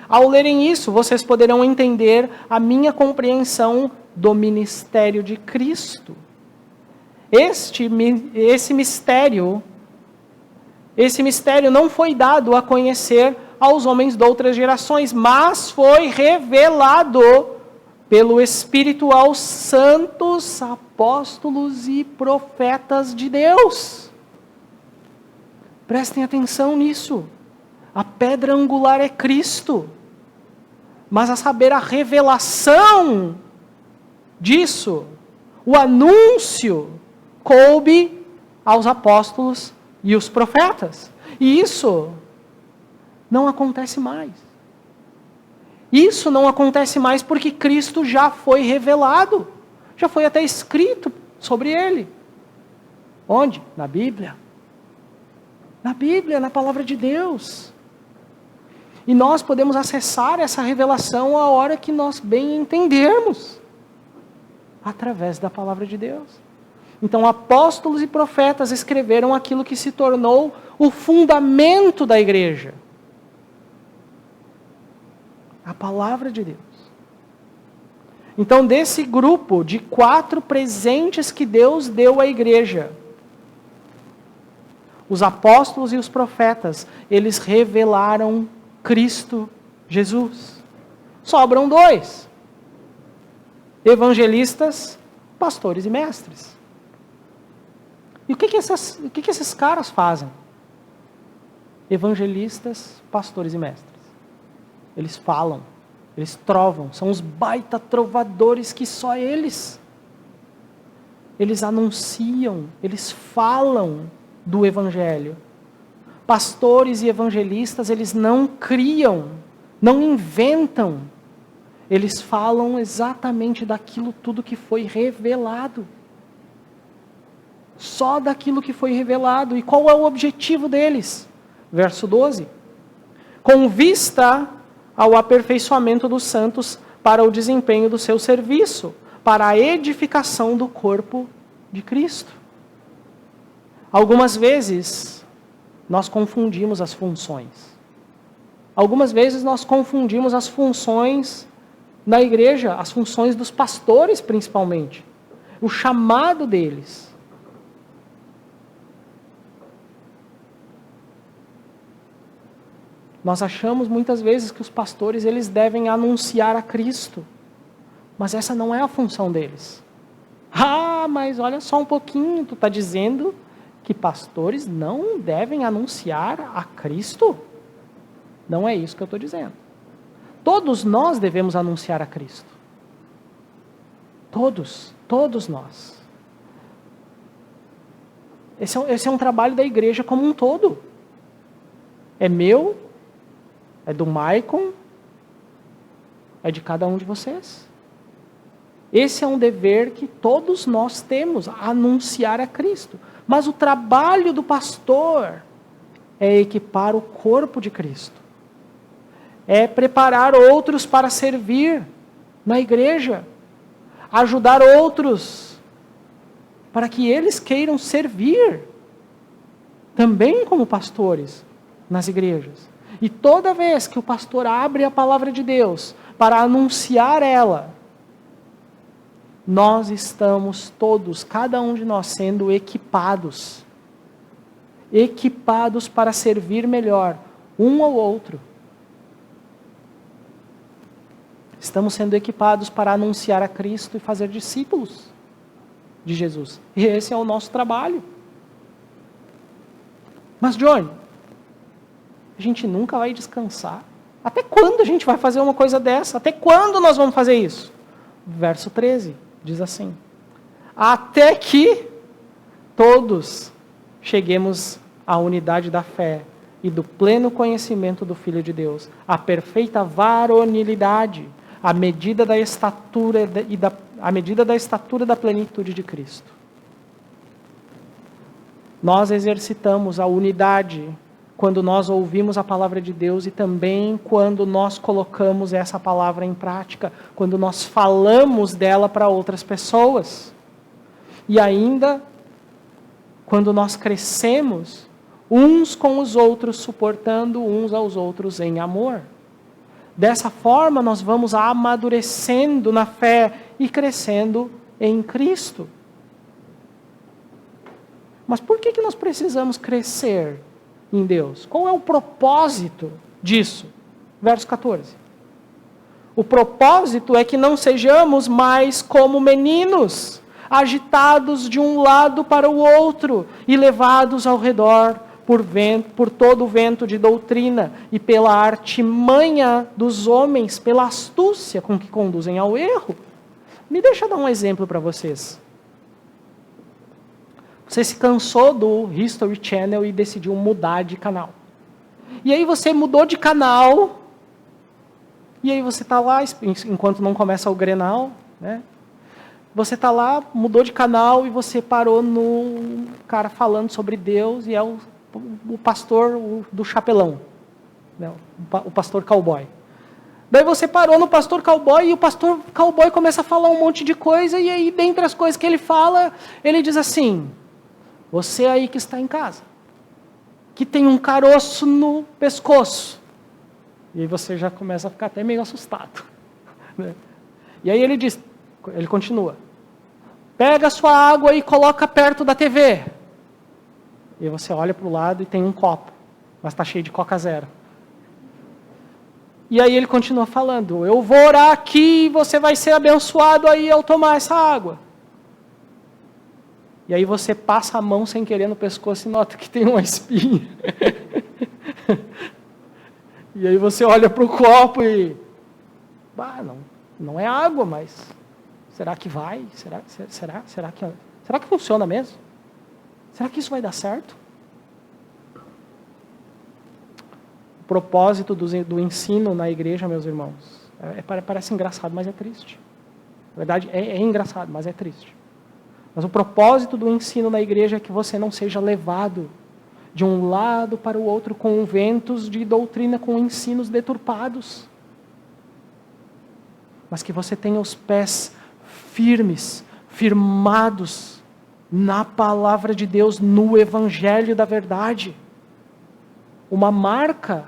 ao lerem isso, vocês poderão entender a minha compreensão do ministério de Cristo. Esse mistério não foi dado a conhecer aos homens de outras gerações, mas foi revelado pelo Espírito aos santos apóstolos e profetas de Deus. Prestem atenção nisso. A pedra angular é Cristo. Mas a saber, a revelação disso, o anúncio, coube aos apóstolos e os profetas. E isso não acontece mais. Isso não acontece mais porque Cristo já foi revelado. Já foi até escrito sobre ele. Onde? Na Bíblia. Na Bíblia, na palavra de Deus. E nós podemos acessar essa revelação a hora que nós bem entendermos. Através da palavra de Deus. Então, apóstolos e profetas escreveram aquilo que se tornou o fundamento da igreja. A palavra de Deus. Então, desse grupo de 4 presentes que Deus deu à igreja, os apóstolos e os profetas, eles revelaram Cristo Jesus. Sobram 2. Evangelistas, pastores e mestres. E o que esses caras fazem? Evangelistas, pastores e mestres. Eles falam, eles trovam, são os baita trovadores que só eles. Eles anunciam, eles falam do Evangelho. Pastores e evangelistas, eles não criam, não inventam. Eles falam exatamente daquilo tudo que foi revelado. Só daquilo que foi revelado. E qual é o objetivo deles? Verso 12. Com vista ao aperfeiçoamento dos santos para o desempenho do seu serviço, para a edificação do corpo de Cristo. Algumas vezes nós confundimos as funções. Algumas vezes nós confundimos as funções na igreja, as funções dos pastores principalmente, o chamado deles. Nós achamos muitas vezes que os pastores eles devem anunciar a Cristo, mas essa não é a função deles. Ah, mas olha só um pouquinho, tu está dizendo que pastores não devem anunciar a Cristo? Não é isso que eu estou dizendo. Todos nós devemos anunciar a Cristo. Todos nós. Esse é um trabalho da igreja como um todo. É meu, é do Maicon, é de cada um de vocês. Esse é um dever que todos nós temos, anunciar a Cristo. Mas o trabalho do pastor é equipar o corpo de Cristo. É preparar outros para servir na igreja. Ajudar outros para que eles queiram servir também como pastores nas igrejas. E toda vez que o pastor abre a palavra de Deus para anunciar ela, nós estamos todos, cada um de nós, sendo equipados para servir melhor um ao outro. Estamos sendo equipados para anunciar a Cristo e fazer discípulos de Jesus. E esse é o nosso trabalho. Mas, Johnny, a gente nunca vai descansar. Até quando a gente vai fazer uma coisa dessa? Até quando nós vamos fazer isso? Verso 13 diz assim: até que todos cheguemos à unidade da fé e do pleno conhecimento do Filho de Deus, à perfeita varonilidade, à medida da estatura da plenitude de Cristo. Nós exercitamos a unidade quando nós ouvimos a palavra de Deus e também quando nós colocamos essa palavra em prática, quando nós falamos dela para outras pessoas. E ainda, quando nós crescemos uns com os outros, suportando uns aos outros em amor. Dessa forma, nós vamos amadurecendo na fé e crescendo em Cristo. Mas por que nós precisamos crescer em Deus? Qual é o propósito disso? Verso 14. O propósito é que não sejamos mais como meninos, agitados de um lado para o outro e levados ao redor por todo o vento de doutrina e pela artimanha dos homens, pela astúcia com que conduzem ao erro. Me deixa dar um exemplo para vocês. Você se cansou do History Channel e decidiu mudar de canal. E aí você mudou de canal, e aí você está lá, enquanto não começa o Grenal, né? Você está lá, mudou de canal e você parou no cara falando sobre Deus e é o pastor do chapelão, né? O pastor cowboy. Daí você parou no pastor cowboy e o pastor cowboy começa a falar um monte de coisa e aí, dentre as coisas que ele fala, ele diz assim: você aí que está em casa, que tem um caroço no pescoço. E aí você já começa a ficar até meio assustado, né? E aí ele continua: pega a sua água e coloca perto da TV. E você olha para o lado e tem um copo, mas está cheio de Coca Zero. E aí ele continua falando: eu vou orar aqui e você vai ser abençoado aí ao tomar essa água. E aí você passa a mão sem querer no pescoço e nota que tem uma espinha. E aí você olha para o copo e... não é água, mas... será que vai? Será que funciona mesmo? Será que isso vai dar certo? O propósito do ensino na igreja, meus irmãos, parece engraçado, mas é triste. Na verdade, é engraçado, mas é triste. Mas o propósito do ensino na igreja é que você não seja levado de um lado para o outro com ventos de doutrina, com ensinos deturpados. Mas que você tenha os pés firmes, firmados na palavra de Deus, no evangelho da verdade. Uma marca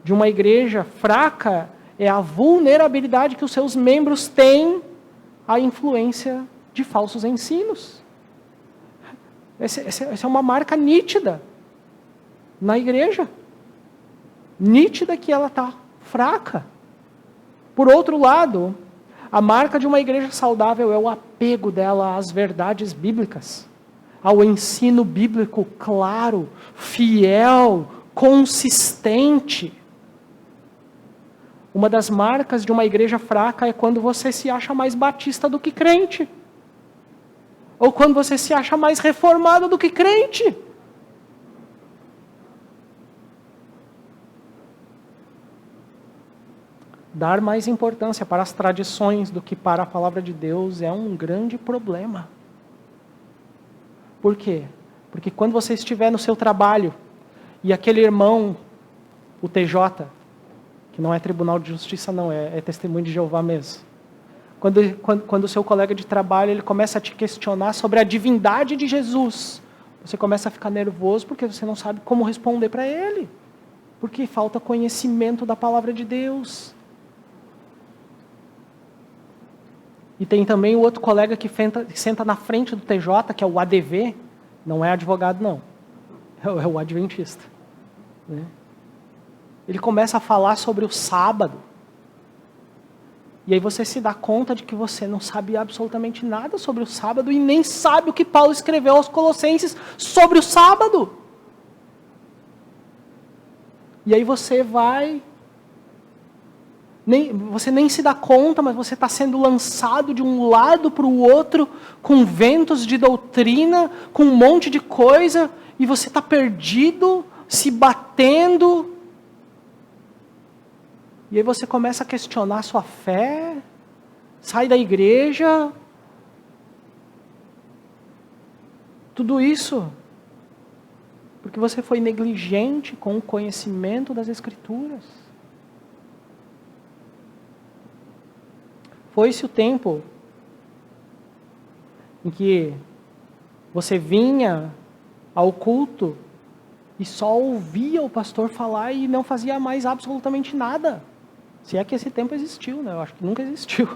de uma igreja fraca é a vulnerabilidade que os seus membros têm à influência de falsos ensinos. Essa é uma marca nítida na igreja. Nítida que ela está fraca. Por outro lado, a marca de uma igreja saudável é o apego dela às verdades bíblicas, ao ensino bíblico claro, fiel, consistente. Uma das marcas de uma igreja fraca é quando você se acha mais batista do que crente. Ou quando você se acha mais reformado do que crente. Dar mais importância para as tradições do que para a palavra de Deus é um grande problema. Por quê? Porque quando você estiver no seu trabalho e aquele irmão, o TJ, que não é Tribunal de Justiça não, é Testemunho de Jeová mesmo. Quando o seu colega de trabalho ele começa a te questionar sobre a divindade de Jesus, você começa a ficar nervoso porque você não sabe como responder para ele. Porque falta conhecimento da palavra de Deus. E tem também o outro colega que senta na frente do TJ, que é o ADV, não é advogado não, é o adventista, né? Ele começa a falar sobre o sábado, e aí você se dá conta de que você não sabe absolutamente nada sobre o sábado, e nem sabe o que Paulo escreveu aos Colossenses sobre o sábado. E aí você você nem se dá conta, mas você está sendo lançado de um lado para o outro, com ventos de doutrina, com um monte de coisa, e você está perdido, se batendo. E aí você começa a questionar a sua fé, sai da igreja. Tudo isso porque você foi negligente com o conhecimento das Escrituras. Foi-se o tempo em que você vinha ao culto e só ouvia o pastor falar e não fazia mais absolutamente nada. Se é que esse tempo existiu, né? Eu acho que nunca existiu.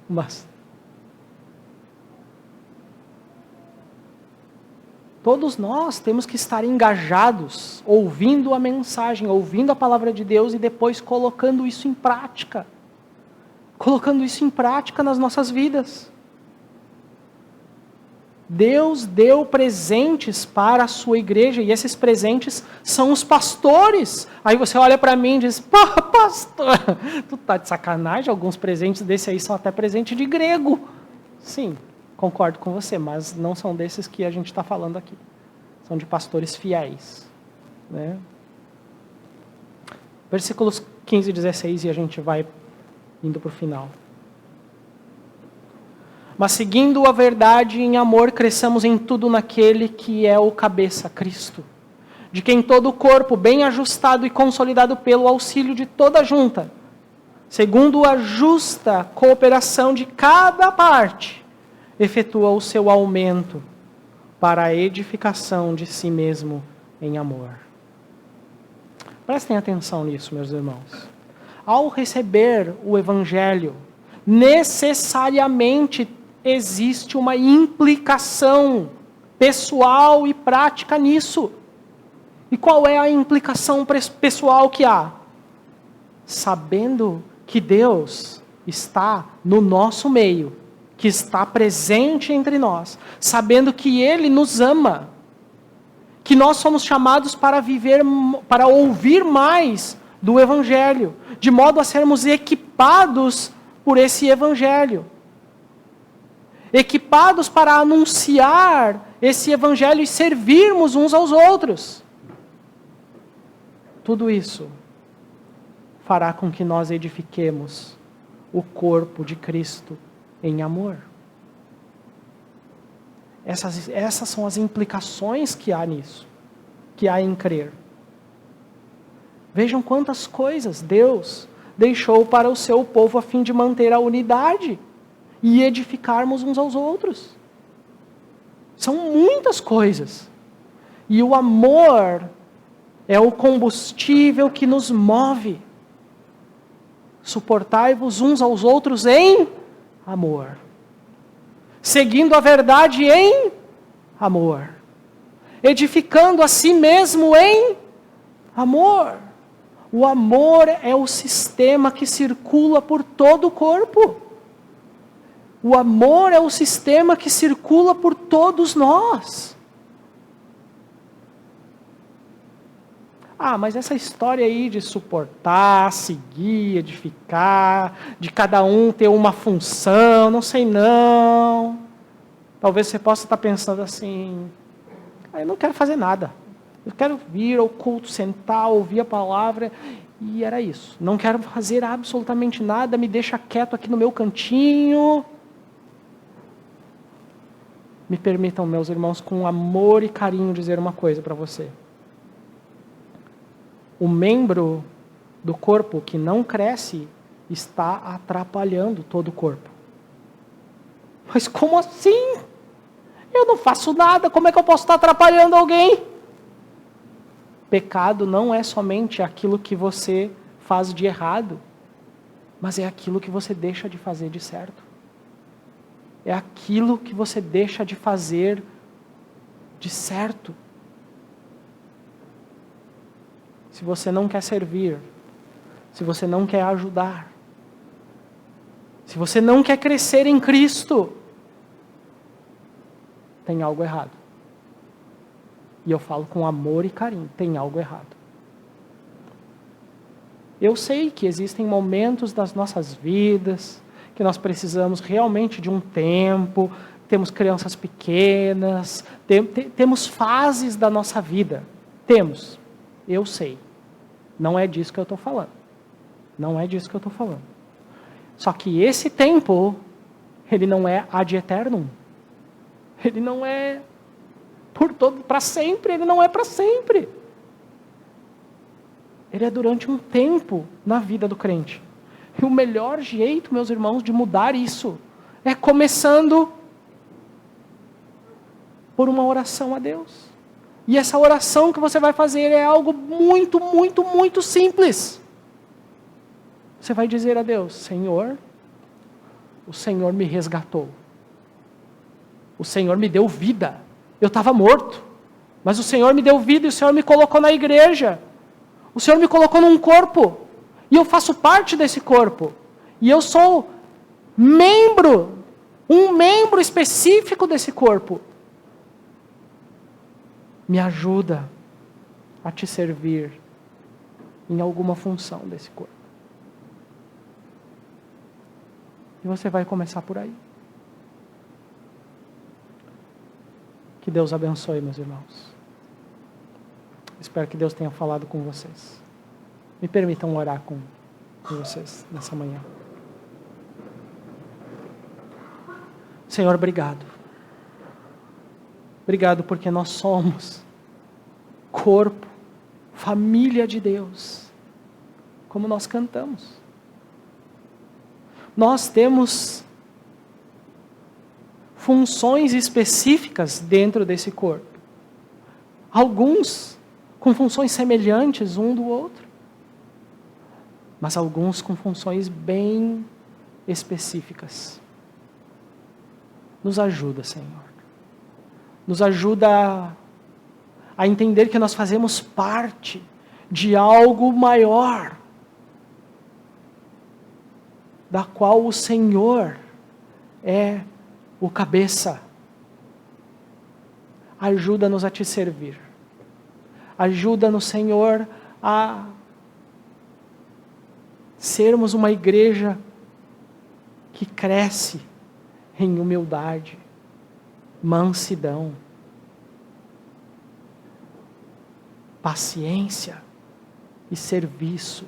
Mas todos nós temos que estar engajados, ouvindo a mensagem, ouvindo a palavra de Deus e depois colocando isso em prática. Colocando isso em prática nas nossas vidas. Deus deu presentes para a sua igreja, e esses presentes são os pastores. Aí você olha para mim e diz, pô, pastor, tu tá de sacanagem, alguns presentes desse aí são até presente de grego. Sim, concordo com você, mas não são desses que a gente está falando aqui. São de pastores fiéis. Né? Versículos 15 e 16, e a gente vai indo para o final. Mas seguindo a verdade em amor, cresçamos em tudo naquele que é o cabeça, Cristo. De quem todo o corpo, bem ajustado e consolidado pelo auxílio de toda a junta, segundo a justa cooperação de cada parte, efetua o seu aumento para a edificação de si mesmo em amor. Prestem atenção nisso, meus irmãos. Ao receber o Evangelho, necessariamente existe uma implicação pessoal e prática nisso. E qual é a implicação pessoal que há? Sabendo que Deus está no nosso meio, que está presente entre nós, sabendo que Ele nos ama, que nós somos chamados para viver, para ouvir mais do Evangelho, de modo a sermos equipados por esse Evangelho. Equipados para anunciar esse Evangelho e servirmos uns aos outros. Tudo isso fará com que nós edifiquemos o corpo de Cristo em amor. Essas são as implicações que há nisso, que há em crer. Vejam quantas coisas Deus deixou para o seu povo a fim de manter a unidade e edificarmos uns aos outros. São muitas coisas. E o amor é o combustível que nos move. Suportai-vos uns aos outros em amor. Seguindo a verdade em amor. Edificando a si mesmo em amor. O amor é o sistema que circula por todo o corpo. O amor é o sistema que circula por todos nós. Ah, mas essa história aí de suportar, seguir, edificar, de cada um ter uma função, não sei não. Talvez você possa estar pensando assim, eu não quero fazer nada. Eu quero vir ao culto, sentar, ouvir a palavra, e era isso. Não quero fazer absolutamente nada, me deixa quieto aqui no meu cantinho. Me permitam, meus irmãos, com amor e carinho dizer uma coisa para você. O membro do corpo que não cresce está atrapalhando todo o corpo. Mas como assim? Eu não faço nada, como é que eu posso estar atrapalhando alguém? Pecado não é somente aquilo que você faz de errado, mas é aquilo que você deixa de fazer de certo. É aquilo que você deixa de fazer de certo. Se você não quer servir, se você não quer ajudar, se você não quer crescer em Cristo, tem algo errado. E eu falo com amor e carinho, tem algo errado. Eu sei que existem momentos das nossas vidas que nós precisamos realmente de um tempo, temos crianças pequenas, temos fases da nossa vida. Temos, eu sei. Não é disso que eu estou falando. Não é disso que eu estou falando. Só que esse tempo, ele não é ad eternum. Ele não é para sempre, ele não é para sempre. Ele é durante um tempo na vida do crente. E o melhor jeito, meus irmãos, de mudar isso é começando por uma oração a Deus. E essa oração que você vai fazer é algo muito, muito, muito simples. Você vai dizer a Deus, Senhor, o Senhor me resgatou. O Senhor me deu vida. Eu estava morto, mas o Senhor me deu vida e o Senhor me colocou na igreja. O Senhor me colocou num corpo. E eu faço parte desse corpo. E eu sou um membro específico desse corpo. Me ajuda a te servir em alguma função desse corpo. E você vai começar por aí. Que Deus abençoe, meus irmãos. Espero que Deus tenha falado com vocês. Me permitam orar com vocês nessa manhã. Senhor, obrigado. Obrigado porque nós somos corpo, família de Deus, como nós cantamos. Nós temos funções específicas dentro desse corpo. Alguns com funções semelhantes um do outro, mas alguns com funções bem específicas. Nos ajuda, Senhor. Nos ajuda a entender que nós fazemos parte de algo maior, da qual o Senhor é o cabeça. Ajuda-nos a te servir. Ajuda-nos, Senhor, a sermos uma igreja que cresce em humildade, mansidão, paciência e serviço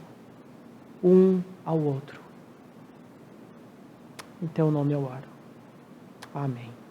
um ao outro. Em teu nome eu oro. Amém.